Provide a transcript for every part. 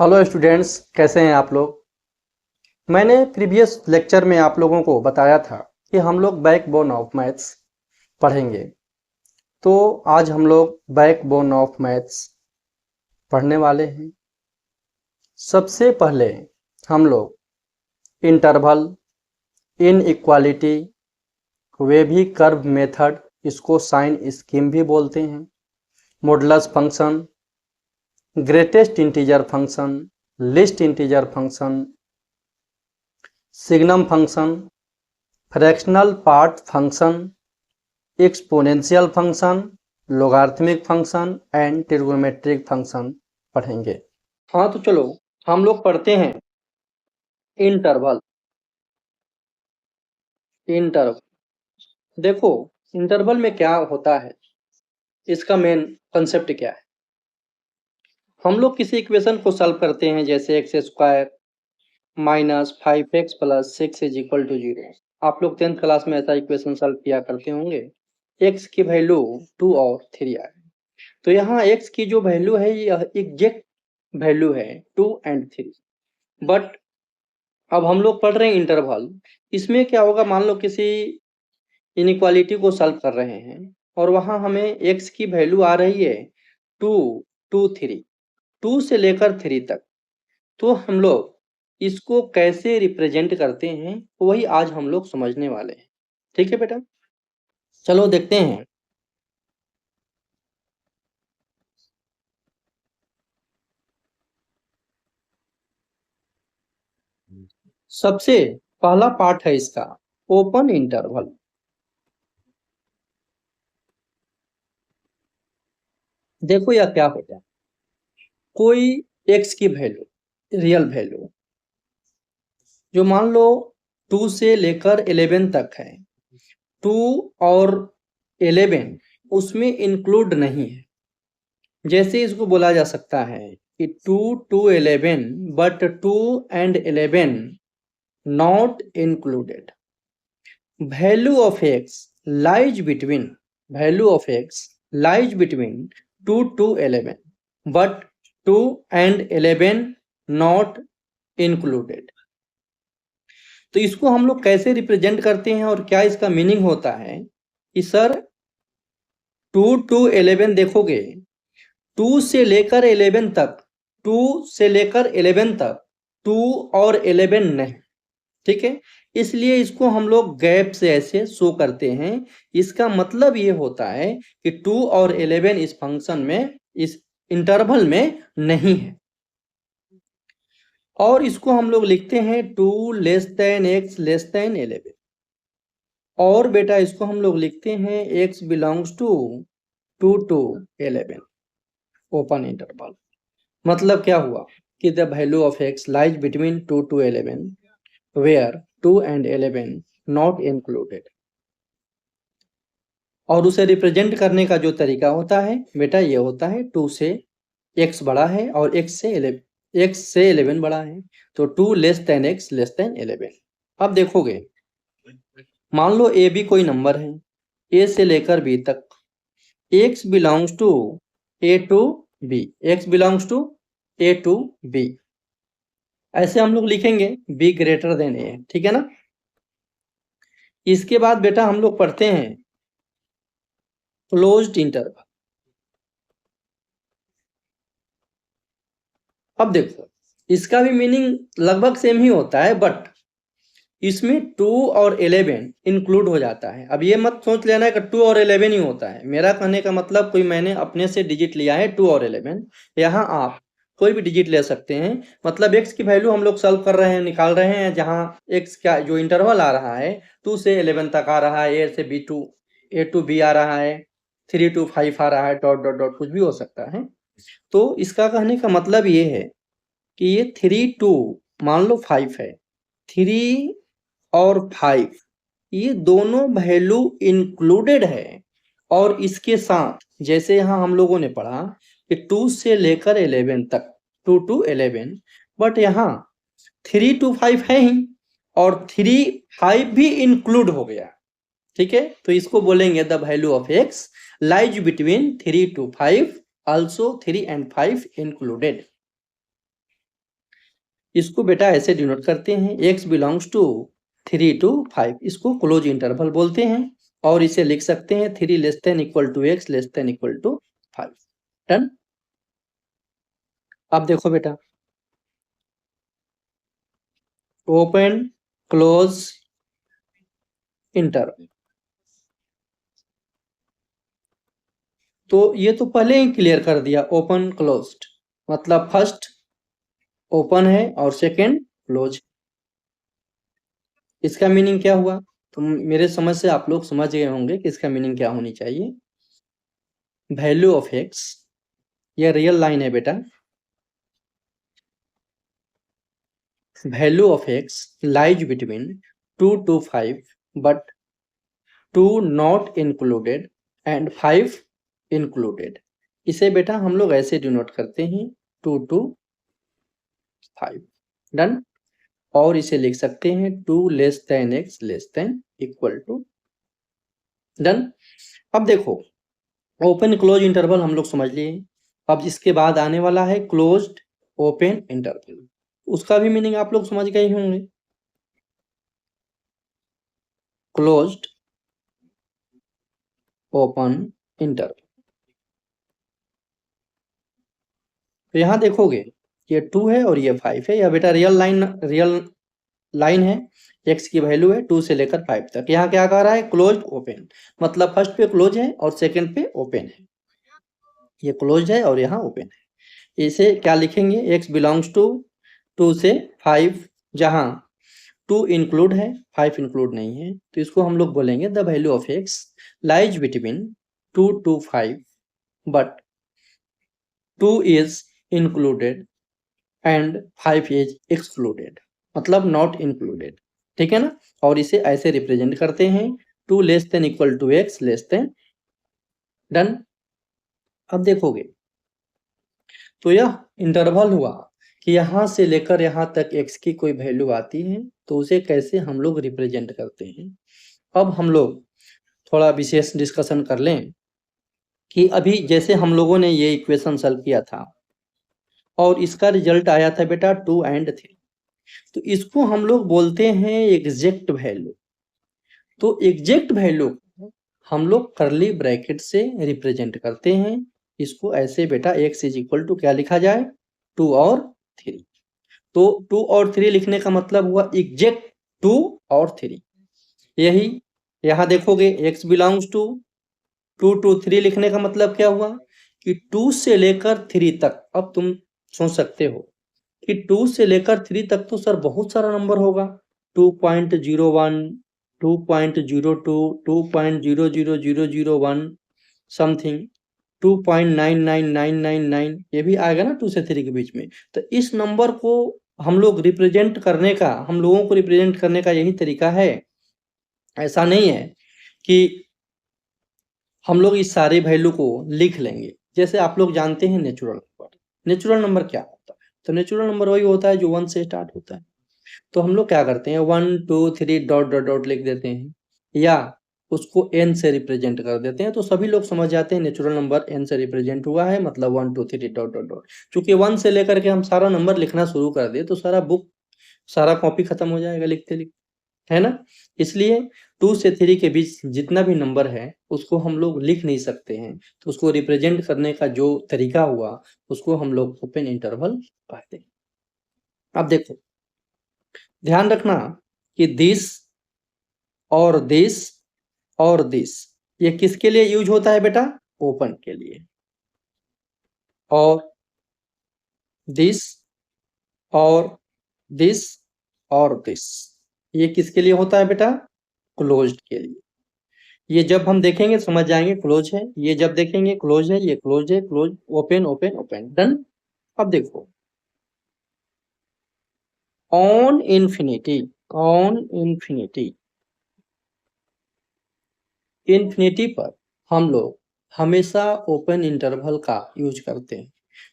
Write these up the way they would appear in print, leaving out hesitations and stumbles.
Hello students, कैसे हैं आप लोग। मैंने प्रीवियस लेक्चर में आप लोगों को बताया था कि हम लोग बैकबोन ऑफ मैथ्स पढ़ेंगे। तो आज हम लोग बैकबोन ऑफ मैथ्स पढ़ने वाले हैं। सबसे पहले हम लोग interval, inequality, wavy curve method, इसको साइन स्कीम भी बोलते हैं, modulus function, greatest integer function, list integer function, signum function, fractional part function, exponential function, logarithmic function and trigonometric function पढ़ेंगे। हाँ, तो चलो हम लोग पढ़ते हैं इंटरवल। देखो, इंटरवल में क्या होता है, इसका मेन कंसेप्ट क्या है। हम लोग किसी इक्वेशन को सॉल्व करते हैं, जैसे x square minus 5x plus 6 is equal to 0। आप लोग 10th क्लास में ऐसा इक्वेशन सॉल्व किया करते होंगे। x की वैल्यू 2 और 3 आए, तो यहाँ x की जो वैल्यू है यह एग्जैक्ट वैल्यू है 2 एंड 3। बट अब हम लोग पढ़ रहे हैं इंटरवल। इसमें क्या होगा, मान लो किसी इनइक्वालिटी को सॉल्व कर रहे हैं और वहां हमें x की वैल्यू आ रही है 2, 2, 3, 2 से लेकर 3 तक। तो हम लोग इसको कैसे रिप्रेजेंट करते हैं वही आज हम लोग समझने वाले हैं। ठीक है बेटा, चलो देखते हैं। सबसे पहला पार्ट है इसका ओपन इंटरवल। देखो यह क्या होता है, कोई x की वैल्यू, रियल वैल्यू जो मान लो 2 से लेकर 11 तक है, 2 और 11 उसमें इंक्लूड नहीं है। जैसे इसको बोला जा सकता है कि 2 to 11 but 2 and 11 not included. Value of x lies between 2 to 11 but 2 and 11 not included. तो इसको हम लोग कैसे रिप्रेजेंट करते हैं और क्या इसका मीनिंग होता है कि सर 2 to 11 देखोगे, 2 से लेकर 11 तक, 2 से लेकर 11 तक 2 और 11 नहीं। ठीक है, इसलिए इसको हम लोग गैप से ऐसे शो करते हैं। इसका मतलब ये होता है कि 2 और 11 इस फंक्शन में, इस इंटरवल में नहीं है। और इसको हम लोग लिखते हैं 2 less than x less than 11। और बेटा इसको हम लोग लिखते हैं x belongs to 2 to 11 open interval. मतलब क्या हुआ कि the value of x lies between 2 to 11 where 2 and 11 not included। और उसे रिप्रेजेंट करने का जो तरीका होता है बेटा, ये होता है 2 से x बड़ा है और x से 11 बड़ा है, तो 2 less than x less than 11। अब देखोगे, मान लो a भी कोई नंबर है, a से लेकर b तक, x belongs to a to b, x belongs to a to b, ऐसे हम लोग लिखेंगे b ग्रेटर देन a। ठीक है ना। इसके बाद बेटा हम लोग पढ़ते हैं क्लोज्ड इंटरवल। अब देखो, इसका भी मीनिंग लगभग सेम ही होता है, बट इसमें 2 और 11 इंक्लूड हो जाता है। अब ये मत सोच लेना कि 2 और 11 ही होता है। मेरा कहने का मतलब कोई मैंने अपने से डिजिट लिया है 2 और 11, यहाँ आप कोई भी डिजिट ले सकते हैं। मतलब x की वैल्यू हम लोग सॉल्व कर रहे हैं, निकाल रहे हैं, जहाँ x का जो इंटरवल आ रहा है 2 से 11 तक आ रहा है, a से a टू b आ रहा है, 3 to 5 आ रहा है, डॉट डॉट डॉट कुछ भी हो सकता है। तो इसका कहने का मतलब ये है कि ये 3 to मान लो 5 है, 3 और 5 ये दोनों वैल्यू इंक्लूडेड है। और इसके साथ जैसे यहाँ हम लोगों ने पढ़ा कि 2 से लेकर 11 तक, 2 to 11, बट यहाँ 3 to 5 है ही और 3, 5 भी इंक्लूड हो गया। ठीक है, तो इसको बोलेंगे the value of x lies between 3 to 5, also 3 and 5 included। इसको बेटा ऐसे डिनोट करते हैं, x बिलोंग्स टू 3 to 5, इसको क्लोज इंटरवल बोलते हैं और इसे लिख सकते हैं 3 less than equal to x less than equal to 5। Done. अब देखो बेटा, ओपन क्लोज इंटरवल, तो ये तो पहले ही क्लियर कर दिया। ओपन क्लोज्ड मतलब फर्स्ट ओपन है और सेकंड क्लोज। इसका मीनिंग क्या हुआ? तो मेरे समझ से आप लोग समझ गए होंगे कि इसका मीनिंग क्या होनी चाहिए। वैल्यू ऑफ एक्स, ये रियल लाइन है बेटा, value of x lies between 2 to 5 but 2 not included and 5 included. इसे बेटा हम लोग ऐसे डिनोट करते हैं 2 to 5। डन। और इसे लिख सकते हैं 2 less than x less than equal to. Done. अब देखो, ओपन क्लोज इंटरवल हम लोग समझ लिए। अब इसके बाद आने वाला है क्लोज्ड ओपन इंटरवल, उसका भी मीनिंग आप लोग समझ गए होंगे। क्लोज्ड ओपन इंटरवल, तो यहां देखोगे ये 2 है और ये 5 है। यह बेटा रियल लाइन है, x की वैल्यू है 2 से लेकर 5 तक। यहाँ क्या कह रहा है? क्लोज्ड ओपन, मतलब फर्स्ट पे क्लोज है और सेकंड पे ओपन है। ये क्लोज है और यहाँ ओपन है। इसे क्या लिखेंगे? x बिलोंग्स टू 2 से 5, जहां 2 इंक्लूड है 5 इंक्लूड नहीं है, तो इसको हम लोग बोलेंगे the value of x lies between 2 to 5 but 2 is included and 5 is excluded, मतलब नॉट इंक्लूडेड। ठीक है ना? और इसे ऐसे रिप्रेजेंट करते हैं 2 less than equal to x less than. Done. अब देखोगे तो यह इंटरवल हुआ कि यहां से लेकर यहां तक x की कोई वैल्यू आती है तो उसे कैसे हम लोग रिप्रेजेंट करते हैं। अब हम लोग थोड़ा विशेष डिस्कशन कर लें कि अभी जैसे हम लोगों ने ये इक्वेशन सॉल्व किया था और इसका रिजल्ट आया था बेटा 2 and 3, तो इसको हम लोग बोलते हैं एग्जैक्ट वैल्यू। तो एग्जैक्ट वैल्यू हम लोग करली ब्रैकेट से रिप्रेजेंट करते हैं। इसको ऐसे बेटा x इज इक्वल टू क्या लिखा जाए? 2 और 3। तो 2 और 3 लिखने का मतलब हुआ एग्जैक्ट 2 और 3। यही यहाँ देखोगे x बिलोंग्स टू 2 to 3 लिखने का मतलब क्या हुआ कि 2 से लेकर 3 तक। अब तुम सोच सकते हो कि 2 से लेकर 3 तक तो सर बहुत सारा नंबर होगा, 2.01, 2.02, 2.00001 समथिंग, 2.99999, ये भी आएगा ना 2 से 3 के बीच में। तो इस नंबर को हम लोग रिप्रेजेंट करने का, हम लोगों को रिप्रेजेंट करने का यही तरीका है। ऐसा नहीं है कि हम लोग इस सारे वैल्यू को लिख लेंगे। जैसे आप लोग जानते हैं नेचुरल नंबर, नेचुरल नंबर क्या होता है? तो नेचुरल नंबर वही होता है जो 1 से स्टार्ट होता है। तो हम लोग क्या करते हैं 1 2 3 डॉट डॉट डॉट लिख देते हैं या उसको n से रिप्रेजेंट कर देते हैं, तो सभी लोग समझ जाते हैं नेचुरल नंबर n से रिप्रेजेंट हुआ है, मतलब 1 2 3 डॉट डॉट डॉट। चूंकि 1 से लेकर के हम सारा नंबर लिखना शुरू कर दे तो सारा बुक, सारा कॉपी खत्म हो जाएगा लिखते लिखते, है ना? इसलिए 2 से 3 के बीच जितना भी नंबर है उसको हम लोग लिख नहीं सकते हैं, तो उसको रिप्रेजेंट करने का जो तरीका हुआ उसको हम लोग ओपन इंटरवल कहते हैं। अब देखो, ध्यान रखना कि दिस और दिस और दिस ये किसके लिए यूज होता है बेटा? ओपन के लिए। और दिस और दिस और दिस ये किसके लिए होता है बेटा? क्लोज्ड के लिए। ये जब हम देखेंगे समझ जाएंगे क्लोज है, ये जब देखेंगे क्लोज है, ये क्लोज है, close, open open open. Done. अब देखो, on infinity, on infinity, infinity पर हम लोग हमेशा ओपन इंटरवल का यूज करते हैं,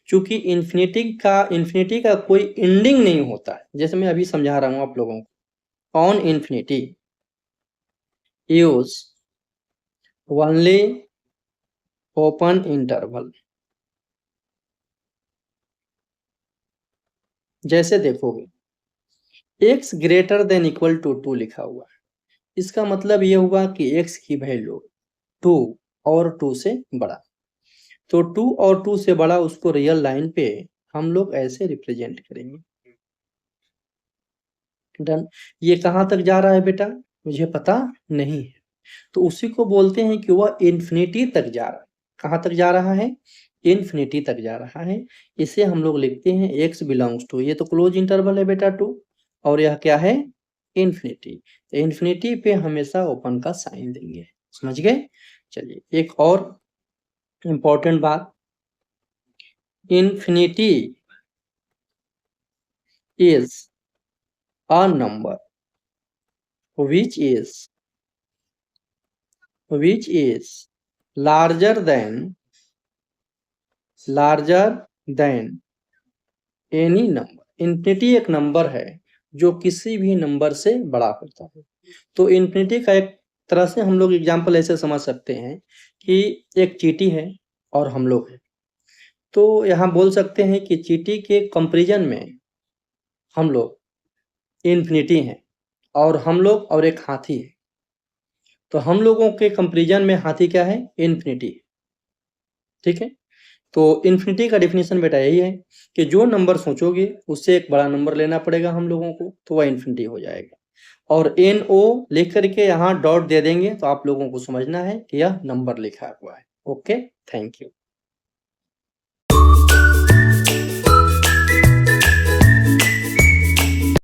क्योंकि इंफिनिटी का कोई एंडिंग नहीं होता है। जैसे मैं अभी समझा रहा हूं आप लोगों को, on infinity use only open interval. जैसे देखोगे x greater than equal to 2 लिखा हुआ है, इसका मतलब ये हुआ कि x की वैल्यू 2 और 2 से बड़ा, तो 2 और 2 से बड़ा उसको रियल लाइन पे हम लोग ऐसे रिप्रेजेंट करेंगे। डन। ये कहाँ तक जा रहा है बेटा, मुझे पता नहीं है, तो उसी को बोलते हैं कि वह इन्फिनिटी तक जा रहा है। कहाँ तक जा रहा है, इन्फिनिटी तक जा रहा है। इसे हम लोग लिखते हैं x बिलोंग्स टू, ये तो क्लोज इंटरवल है बेटा 2, और यह क्या है, इन्फिनिटी। तो इन्फिनिटी पे हमेशा ओपन का साइन देंगे, समझ गए। चलिए एक और इंपॉर्टेंट बात, infinity is a number which is larger than any number। Infinity एक नंबर है जो किसी भी नंबर से बड़ा होता है। तो इन्फिनिटी का एक तरह से हम लोग एग्जाम्पल ऐसे समझ सकते हैं कि एक चींटी है और हम लोग हैं, तो यहाँ बोल सकते हैं कि चींटी के कंपैरिजन में हम लोग इन्फिनिटी हैं, और हम लोग और एक हाथी है, तो हम लोगों के कंपैरिजन में हाथी क्या है, इन्फिनिटी। ठीक है, तो इन्फिनिटी का डेफिनेशन बेटा यही है कि जो नंबर सोचोगे उससे एक बड़ा नंबर लेना पड़ेगा हम लोगों को, तो वह इन्फिनिटी हो जाएगा। और NO लिख करके यहाँ डॉट दे देंगे, तो आप लोगों को समझना है कि यह नंबर लिखा हुआ है। Okay, thank you.